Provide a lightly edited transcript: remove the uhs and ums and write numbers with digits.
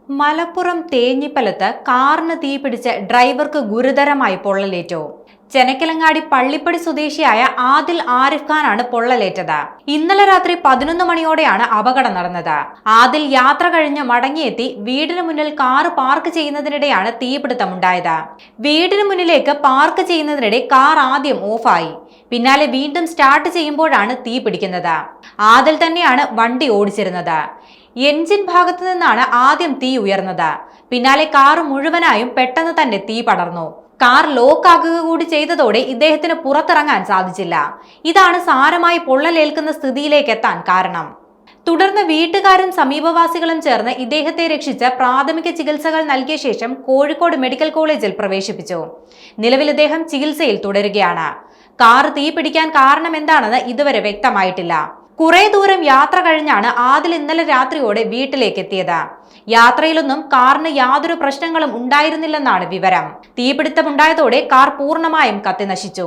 മലപ്പുറം തേഞ്ഞിപ്പലത്ത് കാറിന് തീപിടിച്ച് ഡ്രൈവർക്ക് ഗുരുതരമായി പൊള്ളലേറ്റു. ചെനക്കലങ്ങാടി പള്ളിപ്പടി സ്വദേശിയായ ആദിൽ ആരിഫ് ഖാനാണ് പൊള്ളലേറ്റത്. ഇന്നലെ രാത്രി 11 മണിയോടെയാണ് അപകടം നടന്നത്. ആദിൽ യാത്ര കഴിഞ്ഞ് മടങ്ങിയെത്തി വീടിന് മുന്നിൽ കാർ പാർക്ക് ചെയ്യുന്നതിനിടെയാണ് തീപിടുത്തമുണ്ടായത്. വീടിന് മുന്നിലേക്ക് പാർക്ക് ചെയ്യുന്നതിനിടെ കാർ ആദ്യം ഓഫായി. പിന്നാലെ വീണ്ടും സ്റ്റാർട്ട് ചെയ്യുമ്പോഴാണ് തീ പിടിക്കുന്നത്. ആദിൽ തന്നെയാണ് വണ്ടി ഓടിച്ചിരുന്നത്. എൻജിൻ ഭാഗത്തു നിന്നാണ് ആദ്യം തീ ഉയർന്നത്. പിന്നാലെ കാർ മുഴുവനായും പെട്ടെന്ന് തന്നെ തീ പടർന്നു. കാർ ലോക്ക് ആക്കുക കൂടി ചെയ്തതോടെ ഇദ്ദേഹത്തിന് പുറത്തിറങ്ങാൻ സാധിച്ചില്ല. ഇതാണ് സാരമായി പൊള്ളലേൽക്കുന്ന സ്ഥിതിയിലേക്ക് എത്താൻ കാരണം. തുടർന്ന് വീട്ടുകാരും സമീപവാസികളും ചേർന്ന് ഇദ്ദേഹത്തെ രക്ഷിച്ച് പ്രാഥമിക ചികിത്സകൾ നൽകിയ ശേഷം കോഴിക്കോട് മെഡിക്കൽ കോളേജിൽ പ്രവേശിപ്പിച്ചു. നിലവിൽ ഇദ്ദേഹം ചികിത്സയിൽ തുടരുകയാണ്. കാർ തീ പിടിക്കാൻ കാരണം എന്താണെന്ന് ഇതുവരെ വ്യക്തമായിട്ടില്ല. കുറെ ദൂരം യാത്ര കഴിഞ്ഞാണ് ആദിൽ ഇന്നലെ രാത്രിയോടെ വീട്ടിലേക്ക് എത്തിയത്. യാത്രയിലൊന്നും കാറിന് യാതൊരു പ്രശ്നങ്ങളും ഉണ്ടായിരുന്നില്ലെന്നാണ് വിവരം. തീപിടുത്തമുണ്ടായതോടെ കാർ പൂർണ്ണമായും കത്തിനശിച്ചു.